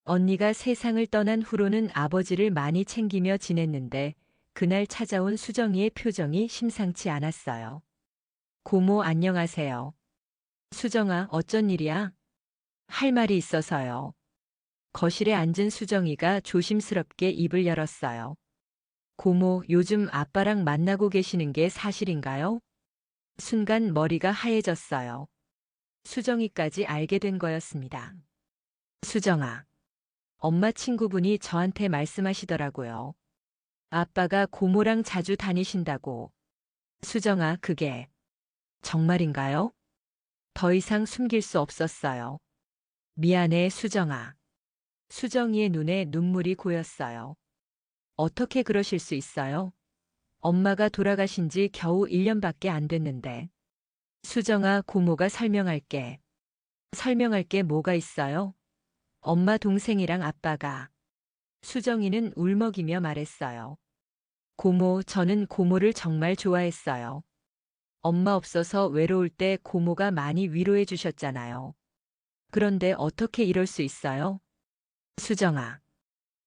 언니가 세상을 떠난 후로는 아버지를 많이 챙기며 지냈는데 그날 찾아온 수정이의 표정이 심상치 않았어요. 고모 안녕하세요. 수정아, 어쩐 일이야? 할 말이 있어서요. 거실에 앉은 수정이가 조심스럽게 입을 열었어요. 고모, 요즘 아빠랑 만나고 계시는 게 사실인가요? 순간 머리가 하얘졌어요. 수정이까지 알게 된 거였습니다. 수정아, 엄마 친구분이 저한테 말씀하시더라고요. 아빠가 고모랑 자주 다니신다고. 수정아, 그게 정말인가요? 더 이상 숨길 수 없었어요. 미안해, 수정아. 수정이의 눈에 눈물이 고였어요. 어떻게 그러실 수 있어요? 엄마가 돌아가신 지 겨우 1년밖에 안 됐는데. 수정아, 고모가 설명할게. 설명할 게 뭐가 있어요? 엄마 동생이랑 아빠가. 수정이는 울먹이며 말했어요. 고모, 저는 고모를 정말 좋아했어요. 엄마 없어서 외로울 때 고모가 많이 위로해 주셨잖아요. 그런데 어떻게 이럴 수 있어요? 수정아,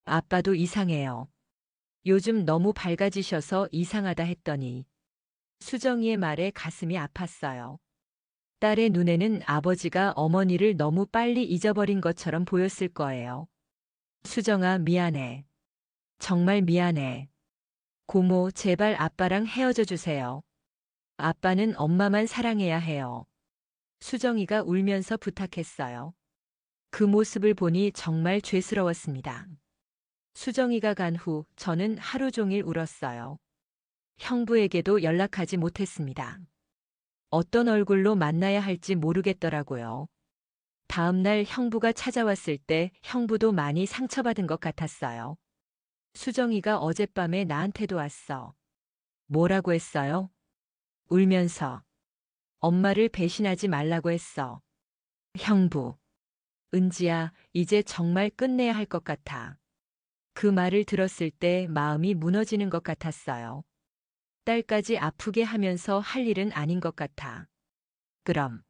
아빠도 이상해요. 요즘 너무 밝아지셔서 이상하다 했더니. 수정이의 말에 가슴이 아팠어요. 딸의 눈에는 아버지가 어머니를 너무 빨리 잊어버린 것처럼 보였을 거예요. 수정아, 미안해. 정말 미안해. 고모, 제발 아빠랑 헤어져 주세요. 아빠는 엄마만 사랑해야 해요. 수정이가 울면서 부탁했어요. 그 모습을 보니 정말 죄스러웠습니다. 수정이가 간 후 저는 하루 종일 울었어요. 형부에게도 연락하지 못했습니다. 어떤 얼굴로 만나야 할지 모르겠더라고요. 다음 날 형부가 찾아왔을 때 형부도 많이 상처받은 것 같았어요. 수정이가 어젯밤에 나한테도 왔어. 뭐라고 했어요? 울면서. 엄마를 배신하지 말라고 했어. 형부. 은지야, 이제 정말 끝내야 할 것 같아. 그 말을 들었을 때 마음이 무너지는 것 같았어요. 딸까지 아프게 하면서 할 일은 아닌 것 같아. 그럼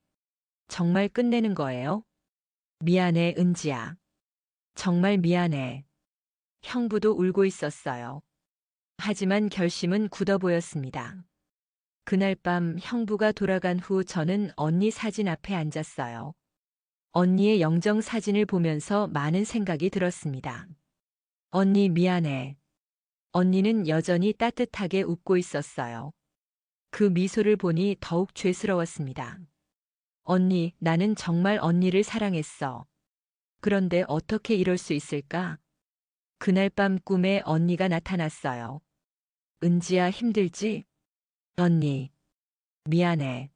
정말 끝내는 거예요? 미안해, 은지야. 정말 미안해. 형부도 울고 있었어요. 하지만 결심은 굳어 보였습니다. 그날 밤 형부가 돌아간 후 저는 언니 사진 앞에 앉았어요. 언니의 영정 사진을 보면서 많은 생각이 들었습니다. 언니 미안해. 언니는 여전히 따뜻하게 웃고 있었어요. 그 미소를 보니 더욱 죄스러웠습니다. 언니, 나는 정말 언니를 사랑했어. 그런데 어떻게 이럴 수 있을까? 그날 밤 꿈에 언니가 나타났어요. 은지야, 힘들지? 언니, 미안해.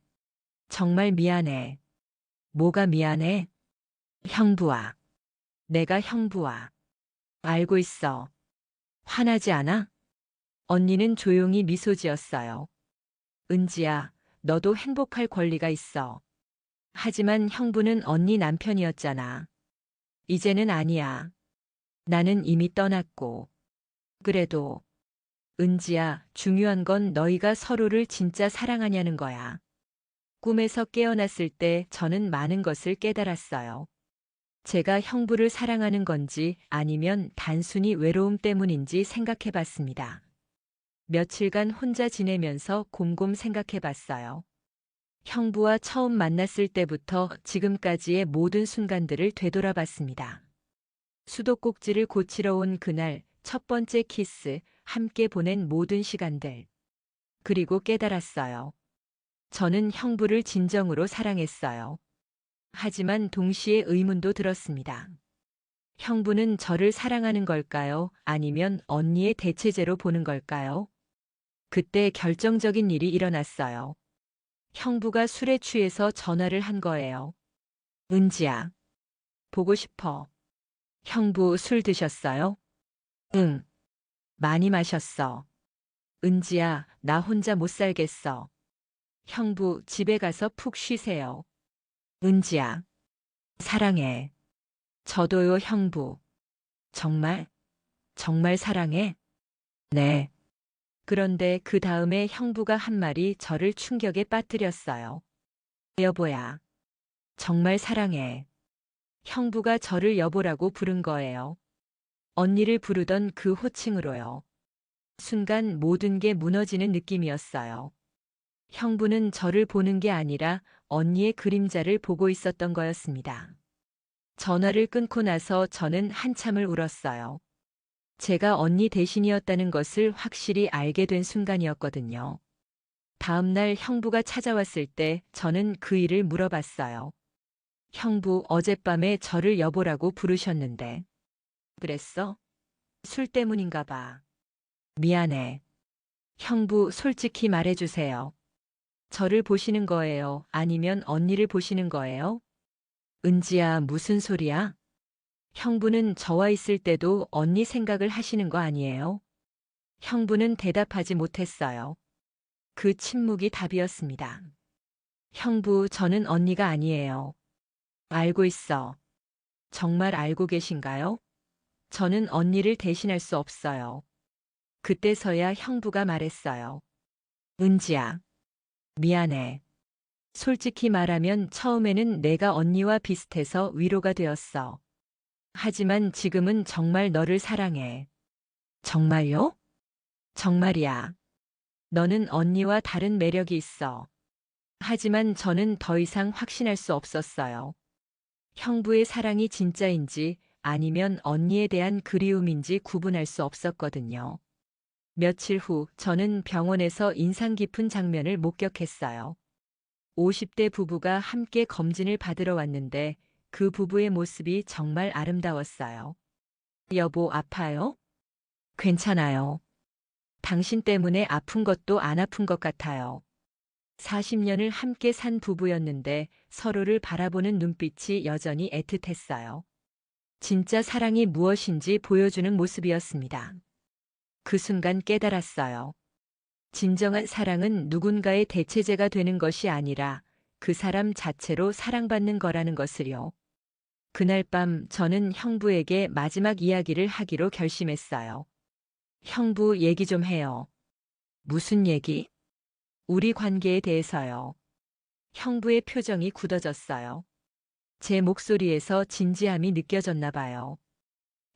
정말 미안해. 뭐가 미안해? 형부와. 내가 형부와. 알고 있어. 화나지 않아? 언니는 조용히 미소 지었어요. 은지야, 너도 행복할 권리가 있어. 하지만 형부는 언니 남편이었잖아. 이제는 아니야. 나는 이미 떠났고. 그래도, 은지야, 중요한 건 너희가 서로를 진짜 사랑하냐는 거야. 꿈에서 깨어났을 때 저는 많은 것을 깨달았어요. 제가 형부를 사랑하는 건지 아니면 단순히 외로움 때문인지 생각해 봤습니다. 며칠간 혼자 지내면서 곰곰 생각해 봤어요. 형부와 처음 만났을 때부터 지금까지의 모든 순간들을 되돌아봤습니다. 수도꼭지를 고치러 온 그날, 첫 번째 키스, 함께 보낸 모든 시간들. 그리고 깨달았어요. 저는 형부를 진정으로 사랑했어요. 하지만 동시에 의문도 들었습니다. 형부는 저를 사랑하는 걸까요? 아니면 언니의 대체제로 보는 걸까요? 그때 결정적인 일이 일어났어요. 형부가 술에 취해서 전화를 한 거예요. 은지야, 보고 싶어. 형부 술 드셨어요? 응, 많이 마셨어. 은지야, 나 혼자 못 살겠어. 형부, 집에 가서 푹 쉬세요. 은지야, 사랑해. 저도요, 형부. 정말? 정말 사랑해? 네. 그런데 그 다음에 형부가 한 말이 저를 충격에 빠뜨렸어요. 여보야, 정말 사랑해. 형부가 저를 여보라고 부른 거예요. 언니를 부르던 그 호칭으로요. 순간 모든 게 무너지는 느낌이었어요. 형부는 저를 보는 게 아니라 언니의 그림자를 보고 있었던 거였습니다. 전화를 끊고 나서 저는 한참을 울었어요. 제가 언니 대신이었다는 것을 확실히 알게 된 순간이었거든요. 다음 날 형부가 찾아왔을 때 저는 그 일을 물어봤어요. 형부, 어젯밤에 저를 여보라고 부르셨는데. 그랬어? 술 때문인가 봐. 미안해. 형부, 솔직히 말해주세요. 저를 보시는 거예요? 아니면 언니를 보시는 거예요? 은지야, 무슨 소리야? 형부는 저와 있을 때도 언니 생각을 하시는 거 아니에요? 형부는 대답하지 못했어요. 그 침묵이 답이었습니다. 형부, 저는 언니가 아니에요. 알고 있어. 정말 알고 계신가요? 저는 언니를 대신할 수 없어요. 그때서야 형부가 말했어요. 은지야, 미안해. 솔직히 말하면 처음에는 내가 언니와 비슷해서 위로가 되었어. 하지만 지금은 정말 너를 사랑해. 정말요? 정말이야. 너는 언니와 다른 매력이 있어. 하지만 저는 더 이상 확신할 수 없었어요. 형부의 사랑이 진짜인지 아니면 언니에 대한 그리움인지 구분할 수 없었거든요. 며칠 후 저는 병원에서 인상 깊은 장면을 목격했어요. 50대 부부가 함께 검진을 받으러 왔는데 그 부부의 모습이 정말 아름다웠어요. 여보, 아파요? 괜찮아요. 당신 때문에 아픈 것도 안 아픈 것 같아요. 40년을 함께 산 부부였는데 서로를 바라보는 눈빛이 여전히 애틋했어요. 진짜 사랑이 무엇인지 보여주는 모습이었습니다. 그 순간 깨달았어요. 진정한 사랑은 누군가의 대체제가 되는 것이 아니라 그 사람 자체로 사랑받는 거라는 것을요. 그날 밤 저는 형부에게 마지막 이야기를 하기로 결심했어요. 형부, 얘기 좀 해요. 무슨 얘기? 우리 관계에 대해서요. 형부의 표정이 굳어졌어요. 제 목소리에서 진지함이 느껴졌나 봐요.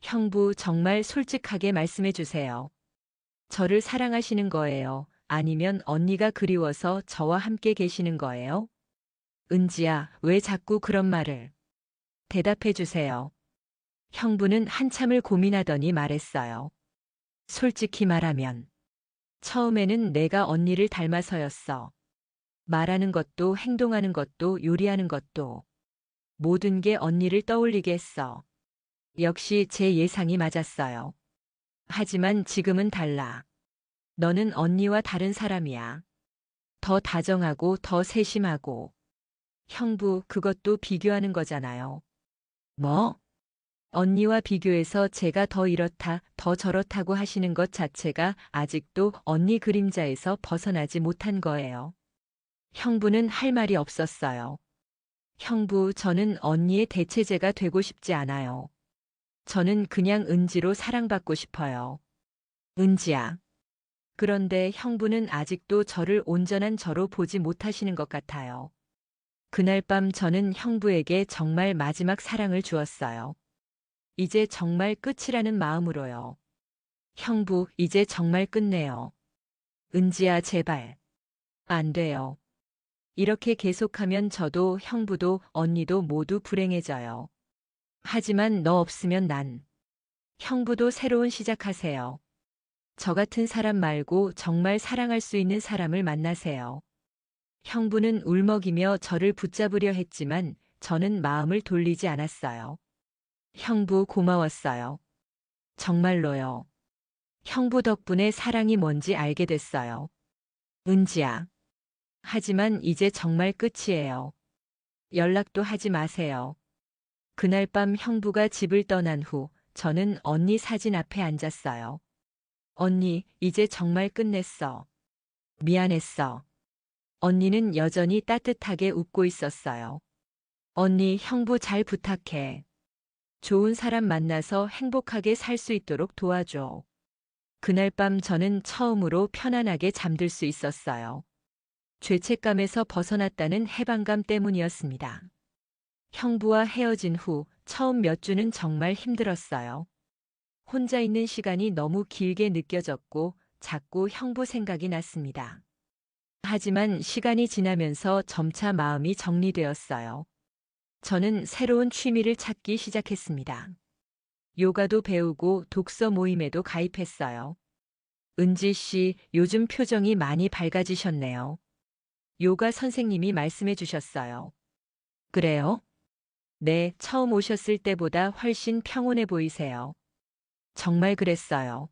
형부, 정말 솔직하게 말씀해 주세요. 저를 사랑하시는 거예요? 아니면 언니가 그리워서 저와 함께 계시는 거예요? 은지야, 왜 자꾸 그런 말을? 대답해 주세요. 형부는 한참을 고민하더니 말했어요. 솔직히 말하면, 처음에는 내가 언니를 닮아서였어. 말하는 것도 행동하는 것도 요리하는 것도 모든 게 언니를 떠올리게 했어. 역시 제 예상이 맞았어요. 하지만 지금은 달라. 너는 언니와 다른 사람이야. 더 다정하고 더 세심하고. 형부, 그것도 비교하는 거잖아요. 뭐? 언니와 비교해서 제가 더 이렇다, 더 저렇다고 하시는 것 자체가 아직도 언니 그림자에서 벗어나지 못한 거예요. 형부는 할 말이 없었어요. 형부, 저는 언니의 대체제가 되고 싶지 않아요. 저는 그냥 은지로 사랑받고 싶어요. 은지야. 그런데 형부는 아직도 저를 온전한 저로 보지 못하시는 것 같아요. 그날 밤 저는 형부에게 정말 마지막 사랑을 주었어요. 이제 정말 끝이라는 마음으로요. 형부, 이제 정말 끝내요. 은지야, 제발. 안 돼요. 이렇게 계속하면 저도 형부도 언니도 모두 불행해져요. 하지만 너 없으면 난. 형부도 새로운 시작하세요. 저 같은 사람 말고 정말 사랑할 수 있는 사람을 만나세요. 형부는 울먹이며 저를 붙잡으려 했지만 저는 마음을 돌리지 않았어요. 형부 고마웠어요. 정말로요. 형부 덕분에 사랑이 뭔지 알게 됐어요. 은지야. 하지만 이제 정말 끝이에요. 연락도 하지 마세요. 그날 밤 형부가 집을 떠난 후 저는 언니 사진 앞에 앉았어요. 언니, 이제 정말 끝냈어. 미안했어. 언니는 여전히 따뜻하게 웃고 있었어요. 언니, 형부 잘 부탁해. 좋은 사람 만나서 행복하게 살 수 있도록 도와줘. 그날 밤 저는 처음으로 편안하게 잠들 수 있었어요. 죄책감에서 벗어났다는 해방감 때문이었습니다. 형부와 헤어진 후 처음 몇 주는 정말 힘들었어요. 혼자 있는 시간이 너무 길게 느껴졌고 자꾸 형부 생각이 났습니다. 하지만 시간이 지나면서 점차 마음이 정리되었어요. 저는 새로운 취미를 찾기 시작했습니다. 요가도 배우고 독서 모임에도 가입했어요. 은지 씨, 요즘 표정이 많이 밝아지셨네요. 요가 선생님이 말씀해 주셨어요. 그래요? 네, 처음 오셨을 때보다 훨씬 평온해 보이세요. 정말 그랬어요.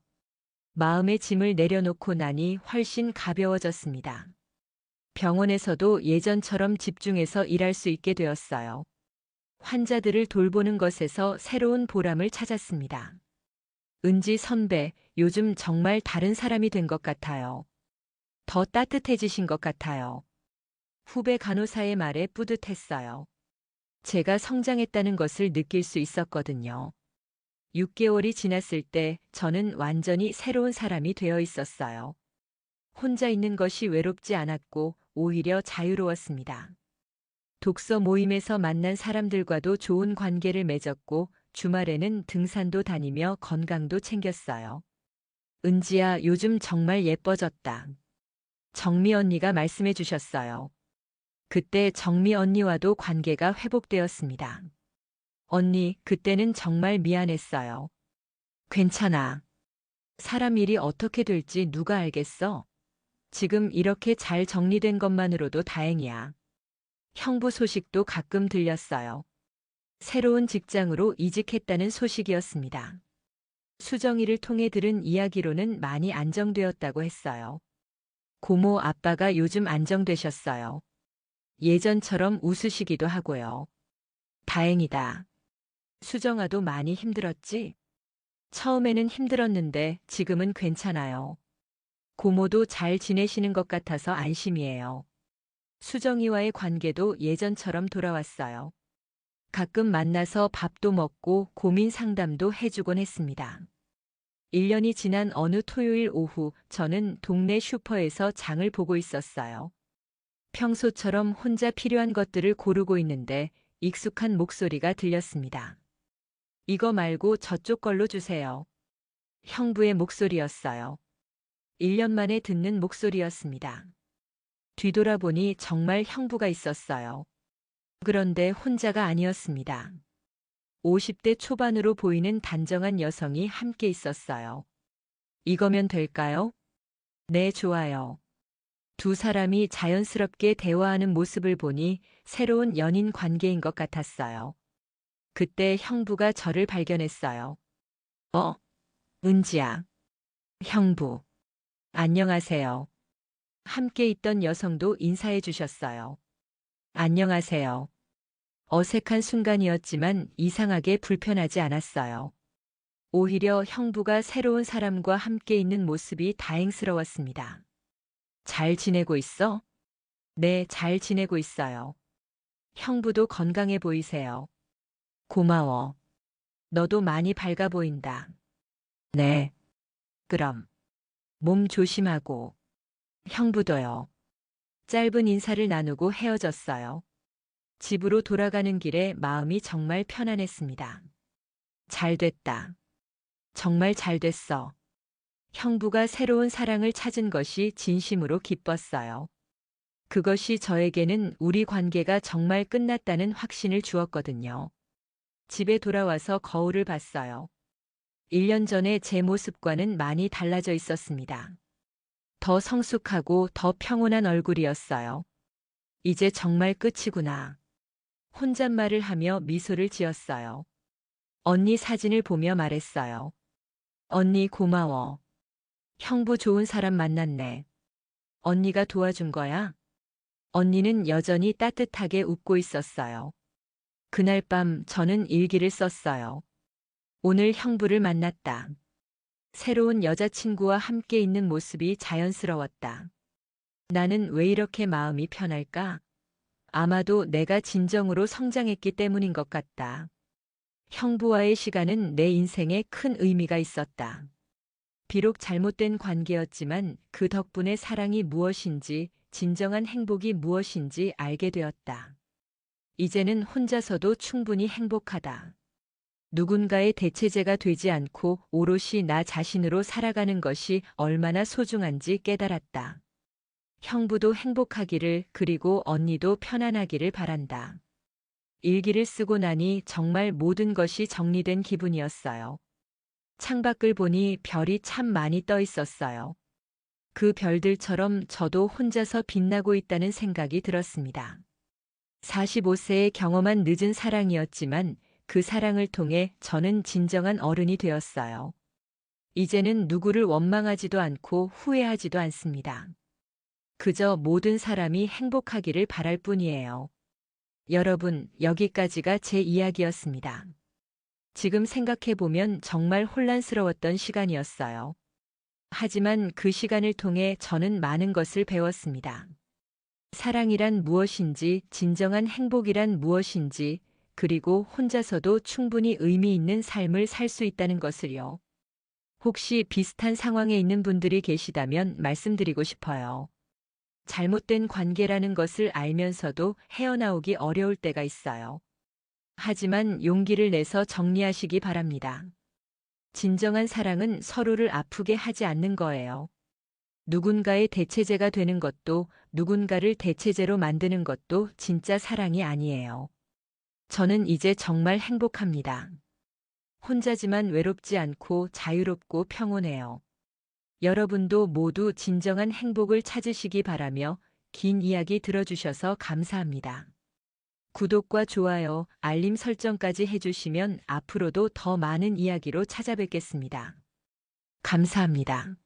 마음의 짐을 내려놓고 나니 훨씬 가벼워졌습니다. 병원에서도 예전처럼 집중해서 일할 수 있게 되었어요. 환자들을 돌보는 것에서 새로운 보람을 찾았습니다. 은지 선배, 요즘 정말 다른 사람이 된 것 같아요. 더 따뜻해지신 것 같아요. 후배 간호사의 말에 뿌듯했어요. 제가 성장했다는 것을 느낄 수 있었거든요. 6개월이 지났을 때 저는 완전히 새로운 사람이 되어 있었어요. 혼자 있는 것이 외롭지 않았고 오히려 자유로웠습니다. 독서 모임에서 만난 사람들과도 좋은 관계를 맺었고 주말에는 등산도 다니며 건강도 챙겼어요. 은지야, 요즘 정말 예뻐졌다. 정미 언니가 말씀해 주셨어요. 그때 정미 언니와도 관계가 회복되었습니다. 언니, 그때는 정말 미안했어요. 괜찮아. 사람 일이 어떻게 될지 누가 알겠어? 지금 이렇게 잘 정리된 것만으로도 다행이야. 형부 소식도 가끔 들렸어요. 새로운 직장으로 이직했다는 소식이었습니다. 수정이를 통해 들은 이야기로는 많이 안정되었다고 했어요. 고모 아빠가 요즘 안정되셨어요. 예전처럼 웃으시기도 하고요. 다행이다. 수정아도 많이 힘들었지? 처음에는 힘들었는데 지금은 괜찮아요. 고모도 잘 지내시는 것 같아서 안심이에요. 수정이와의 관계도 예전처럼 돌아왔어요. 가끔 만나서 밥도 먹고 고민 상담도 해주곤 했습니다. 1년이 지난 어느 토요일 오후 저는 동네 슈퍼에서 장을 보고 있었어요. 평소처럼 혼자 필요한 것들을 고르고 있는데 익숙한 목소리가 들렸습니다. 이거 말고 저쪽 걸로 주세요. 형부의 목소리였어요. 1년 만에 듣는 목소리였습니다. 뒤돌아보니 정말 형부가 있었어요. 그런데 혼자가 아니었습니다. 50대 초반으로 보이는 단정한 여성이 함께 있었어요. 이거면 될까요? 네, 좋아요. 두 사람이 자연스럽게 대화하는 모습을 보니 새로운 연인 관계인 것 같았어요. 그때 형부가 저를 발견했어요. 은지야. 형부. 안녕하세요. 함께 있던 여성도 인사해 주셨어요. 안녕하세요. 어색한 순간이었지만 이상하게 불편하지 않았어요. 오히려 형부가 새로운 사람과 함께 있는 모습이 다행스러웠습니다. 잘 지내고 있어? 네, 잘 지내고 있어요. 형부도 건강해 보이세요. 고마워. 너도 많이 밝아 보인다. 네. 그럼. 몸 조심하고. 형부도요. 짧은 인사를 나누고 헤어졌어요. 집으로 돌아가는 길에 마음이 정말 편안했습니다. 잘 됐다. 정말 잘 됐어. 형부가 새로운 사랑을 찾은 것이 진심으로 기뻤어요. 그것이 저에게는 우리 관계가 정말 끝났다는 확신을 주었거든요. 집에 돌아와서 거울을 봤어요. 1년 전에 제 모습과는 많이 달라져 있었습니다. 더 성숙하고 더 평온한 얼굴이었어요. 이제 정말 끝이구나. 혼잣말을 하며 미소를 지었어요. 언니 사진을 보며 말했어요. 언니 고마워. 형부 좋은 사람 만났네. 언니가 도와준 거야? 언니는 여전히 따뜻하게 웃고 있었어요. 그날 밤 저는 일기를 썼어요. 오늘 형부를 만났다. 새로운 여자친구와 함께 있는 모습이 자연스러웠다. 나는 왜 이렇게 마음이 편할까? 아마도 내가 진정으로 성장했기 때문인 것 같다. 형부와의 시간은 내 인생에 큰 의미가 있었다. 비록 잘못된 관계였지만 그 덕분에 사랑이 무엇인지, 진정한 행복이 무엇인지 알게 되었다. 이제는 혼자서도 충분히 행복하다. 누군가의 대체제가 되지 않고 오롯이 나 자신으로 살아가는 것이 얼마나 소중한지 깨달았다. 형부도 행복하기를, 그리고 언니도 편안하기를 바란다. 일기를 쓰고 나니 정말 모든 것이 정리된 기분이었어요. 창밖을 보니 별이 참 많이 떠 있었어요. 그 별들처럼 저도 혼자서 빛나고 있다는 생각이 들었습니다. 45세에 경험한 늦은 사랑이었지만 그 사랑을 통해 저는 진정한 어른이 되었어요. 이제는 누구를 원망하지도 않고 후회하지도 않습니다. 그저 모든 사람이 행복하기를 바랄 뿐이에요. 여러분, 여기까지가 제 이야기였습니다. 지금 생각해보면 정말 혼란스러웠던 시간이었어요. 하지만 그 시간을 통해 저는 많은 것을 배웠습니다. 사랑이란 무엇인지, 진정한 행복이란 무엇인지, 그리고 혼자서도 충분히 의미 있는 삶을 살 수 있다는 것을요. 혹시 비슷한 상황에 있는 분들이 계시다면 말씀드리고 싶어요. 잘못된 관계라는 것을 알면서도 헤어나오기 어려울 때가 있어요. 하지만 용기를 내서 정리하시기 바랍니다. 진정한 사랑은 서로를 아프게 하지 않는 거예요. 누군가의 대체제가 되는 것도, 누군가를 대체제로 만드는 것도 진짜 사랑이 아니에요. 저는 이제 정말 행복합니다. 혼자지만 외롭지 않고 자유롭고 평온해요. 여러분도 모두 진정한 행복을 찾으시기 바라며 긴 이야기 들어주셔서 감사합니다. 구독과 좋아요, 알림 설정까지 해주시면 앞으로도 더 많은 이야기로 찾아뵙겠습니다. 감사합니다.